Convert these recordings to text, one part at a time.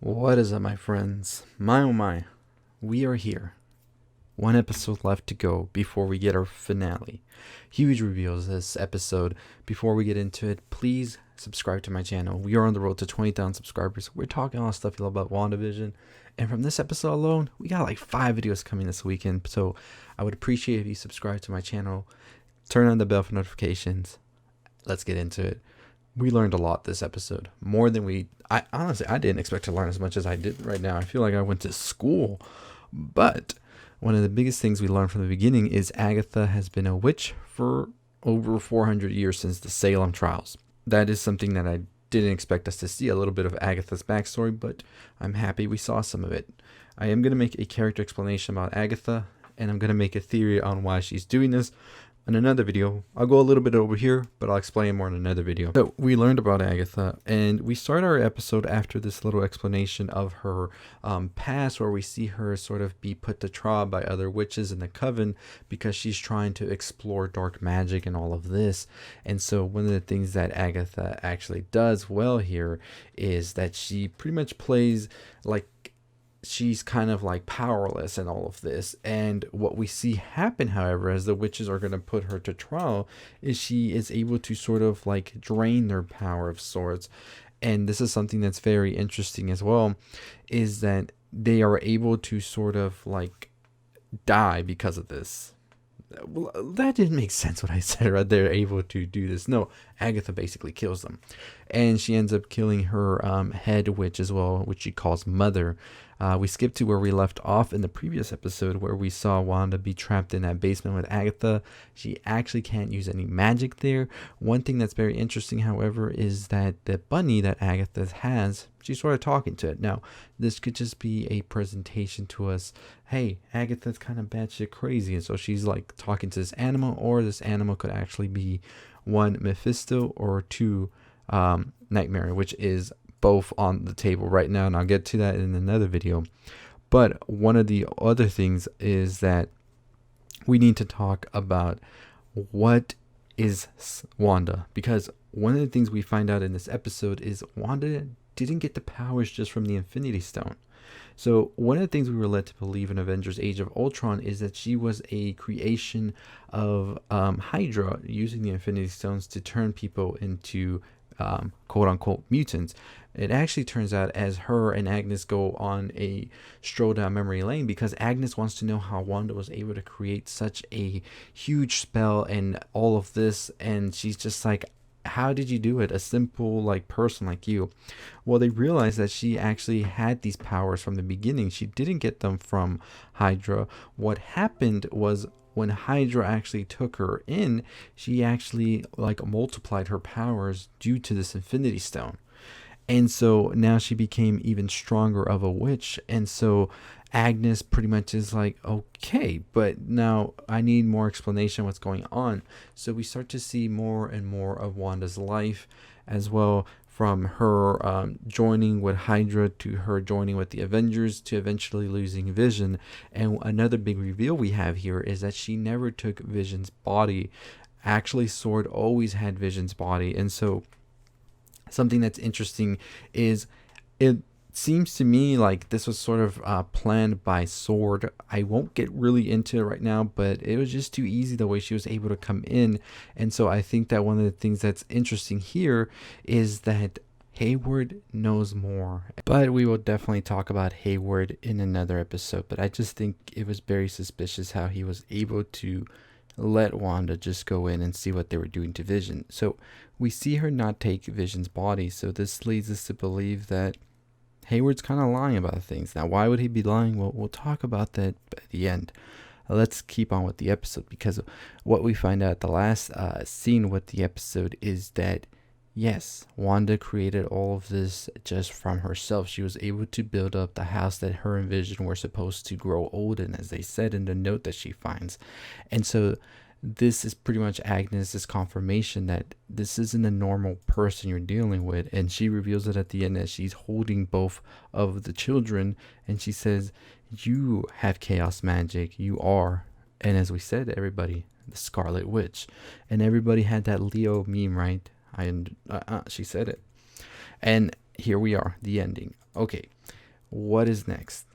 What is up, my friends? My oh my, we are here. One episode left to go before we get our finale. Huge reveals this episode. Before we get into it, please subscribe to my channel. We are on the road to 20,000 subscribers. We're talking all stuff you love about WandaVision. And from this episode alone, we got like 5 videos coming this weekend. So I would appreciate if you subscribe to my channel. Turn on the bell for notifications. Let's get into it. We learned a lot this episode, more than I honestly didn't expect to learn as much as I did right now. I feel like I went to school. But one of the biggest things we learned from the beginning is Agatha has been a witch for over 400 years since the Salem trials. That is something that I didn't expect us to see, a little bit of Agatha's backstory, but I'm happy we saw some of it. I am going to make a character explanation about Agatha, and I'm going to make a theory on why she's doing this in another video. I'll go a little bit over here, but I'll explain more in another video. So we learned about Agatha, and we start our episode after this little explanation of her past, where we see her sort of be put to trial by other witches in the coven because she's trying to explore dark magic and all of this. And so one of the things that Agatha actually does well here is that she pretty much plays like she's kind of like powerless in all of this. And what we see happen, however, as the witches are going to put her to trial, is she is able to sort of like drain their power of sorts. And this is something that's very interesting as well, is that they are able to sort of like die because of this. Well, that didn't make sense what I said, right? They're able to do this. No, Agatha basically kills them. And she ends up killing her head witch as well, which she calls Mother. We skipped to where we left off in the previous episode, where we saw Wanda be trapped in that basement with Agatha. She actually can't use any magic there. One thing that's very interesting, however, is that the bunny that Agatha has, she's sort of talking to it. Now, this could just be a presentation to us. Hey, Agatha's kind of batshit crazy, and so she's like talking to this animal, or this animal could actually be one, Mephisto, or two, Nightmare, which is both on the table right now, and I'll get to that in another video. But one of the other things is that we need to talk about what is Wanda, because one of the things we find out in this episode is Wanda didn't get the powers just from the Infinity Stone. So one of the things we were led to believe in Avengers Age of Ultron is that she was a creation of Hydra using the Infinity Stones to turn people into quote unquote mutants. It actually turns out, as her and Agnes go on a stroll down memory lane, because Agnes wants to know how Wanda was able to create such a huge spell and all of this, and she's just like, how did you do it? A simple like person like you. Well, they realized that she actually had these powers from the beginning. She didn't get them from Hydra. What happened was, when Hydra actually took her in, she actually like multiplied her powers due to this Infinity Stone. And so now she became even stronger of a witch. And so Agnes pretty much is like, okay, but now I need more explanation what's going on. So we start to see more and more of Wanda's life as well, from her joining with Hydra to her joining with the Avengers to eventually losing Vision. And another big reveal we have here is that she never took Vision's body. Actually, Sword always had Vision's body. And so something that's interesting is, it seems to me like this was sort of planned by Sword. I won't get really into it right now, but it was just too easy the way she was able to come in. And so I think that one of the things that's interesting here is that Hayward knows more. But we will definitely talk about Hayward in another episode. But I just think it was very suspicious how he was able to let Wanda just go in and see what they were doing to Vision. So we see her not take Vision's body. So this leads us to believe that Hayward's kind of lying about things. Now, why would he be lying? Well, we'll talk about that at the end. Let's keep on with the episode, because what we find out at the last scene with the episode is that, yes, Wanda created all of this just from herself. She was able to build up the house that her and Vision were supposed to grow old in, as they said in the note that she finds. And so this is pretty much Agnes's confirmation that this isn't a normal person you're dealing with. And she reveals it at the end, that she's holding both of the children, and she says, you have chaos magic, you are, and as we said, everybody, the Scarlet Witch. And everybody had that Leo meme, right? She said it. And here we are, the ending. Okay, what is next?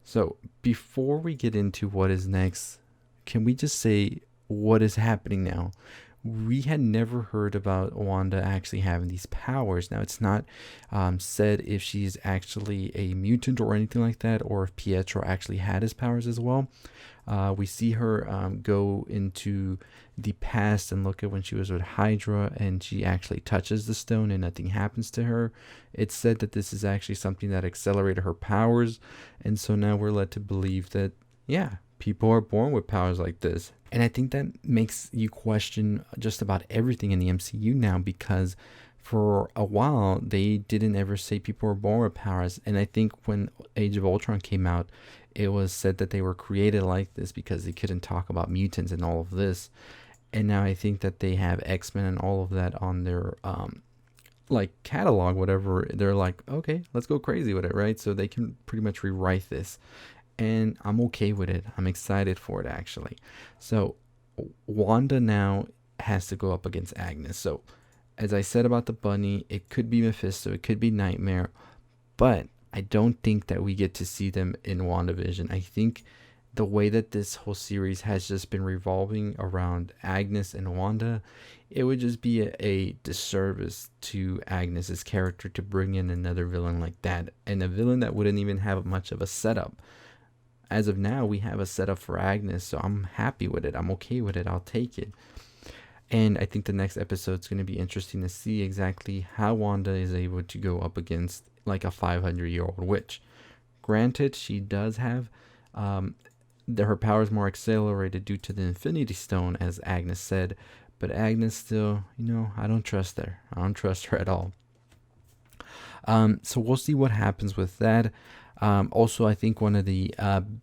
So, before we get into what is next, can we just say what is happening now? We had never heard about Wanda actually having these powers. Now, it's not said if she's actually a mutant or anything like that, or if Pietro actually had his powers as well. We see her go into the past and look at when she was with Hydra and she actually touches the stone and nothing happens to her. It's said that this is actually something that accelerated her powers. And so now we're led to believe that, yeah, people are born with powers like this. And I think that makes you question just about everything in the MCU now, because for a while they didn't ever say people were born with powers. And I think when Age of Ultron came out, it was said that they were created like this because they couldn't talk about mutants and all of this. And now I think that they have X-Men and all of that on their like catalog, whatever. They're like, okay, let's go crazy with it, right? So they can pretty much rewrite this. And I'm okay with it. I'm excited for it, actually. So Wanda now has to go up against Agnes. So as I said about the bunny, it could be Mephisto, it could be Nightmare, but I don't think that we get to see them in WandaVision. I think the way that this whole series has just been revolving around Agnes and Wanda, it would just be a disservice to Agnes's character to bring in another villain like that, and a villain that wouldn't even have much of a setup. As of now, we have a setup for Agnes, so I'm happy with it. I'm okay with it. I'll take it. And I think the next episode is going to be interesting to see exactly how Wanda is able to go up against like a 500-year-old witch. Granted, she does have her powers more accelerated due to the Infinity Stone, as Agnes said. But Agnes still, I don't trust her. I don't trust her at all. So we'll see what happens with that. Also, I think one of the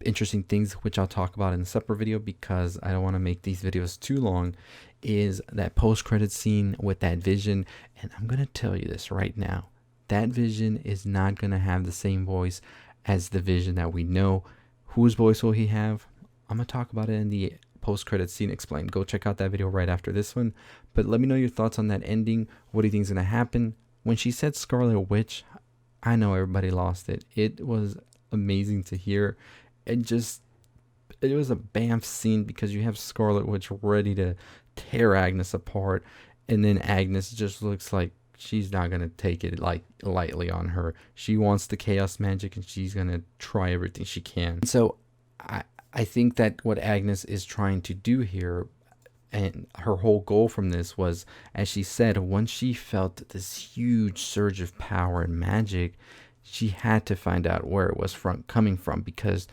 interesting things, which I'll talk about in a separate video because I don't want to make these videos too long, is that post-credit scene with that Vision. And I'm going to tell you this right now. That Vision is not going to have the same voice as the Vision that we know. Whose voice will he have? I'm going to talk about it in the post-credit scene explained. Go check out that video right after this one. But let me know your thoughts on that ending. What do you think is going to happen? When she said Scarlet Witch, I know everybody lost it. It was amazing to hear. It was a bam scene because you have Scarlet Witch ready to tear Agnes apart, and then Agnes just looks like she's not gonna take it like lightly on her. She wants the chaos magic and she's gonna try everything she can. So I think that what Agnes is trying to do here, and her whole goal from this was, as she said, once she felt this huge surge of power and magic, she had to find out where it was coming from, because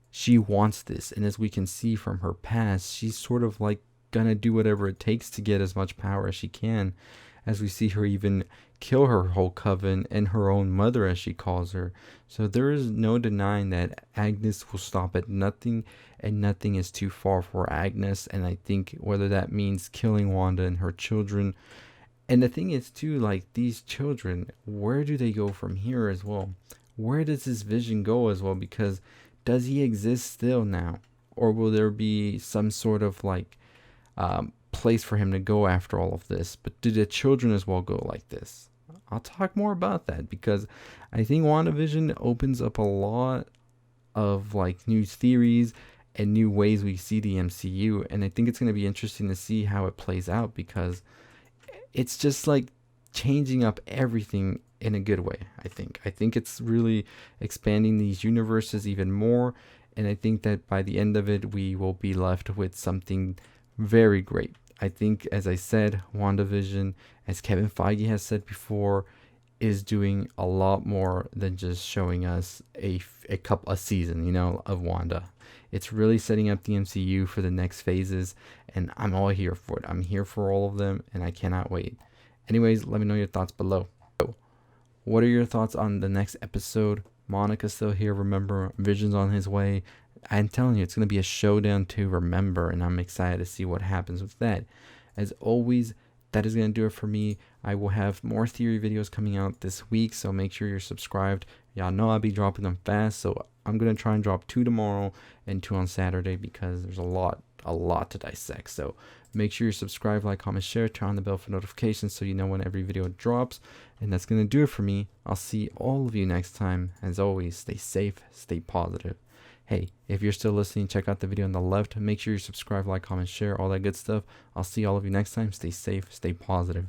she wants this. And as we can see from her past, she's sort of like gonna do whatever it takes to get as much power as she can, as we see her even kill her whole coven and her own mother, as she calls her. So there is no denying that Agnes will stop at nothing, and nothing is too far for Agnes. And I think whether that means killing Wanda and her children, and the thing is too, like, these children, where do they go from here as well? Where does this Vision go as well? Because does he exist still now, or will there be some sort of like place for him to go after all of this? But do the children as well go like this? I'll talk more about that, because I think WandaVision opens up a lot of like new theories and new ways we see the MCU, and I think it's going to be interesting to see how it plays out, because it's just like changing up everything in a good way. I think it's really expanding these universes even more, and I think that by the end of it we will be left with something very great. I think, as I said, WandaVision, as Kevin Feige has said before, is doing a lot more than just showing us a season, of Wanda. It's really setting up the MCU for the next phases, and I'm all here for it. I'm here for all of them, and I cannot wait. Anyways, let me know your thoughts below. What are your thoughts on the next episode? Monica's still here, remember. Vision's on his way. I'm telling you, it's going to be a showdown to remember, and I'm excited to see what happens with that. As always, that is going to do it for me. I will have more theory videos coming out this week, so make sure you're subscribed. Y'all know I'll be dropping them fast, so I'm going to try and drop 2 tomorrow and 2 on Saturday, because there's a lot a lot to dissect. So make sure you subscribe, like, comment, share, turn on the bell for notifications so you know when every video drops. And that's going to do it for me. I'll see all of you next time. As always, stay safe, stay positive. Hey, if you're still listening, check out the video on the left. Make sure you subscribe, like, comment, share, all that good stuff. I'll see all of you next time. Stay safe, stay positive.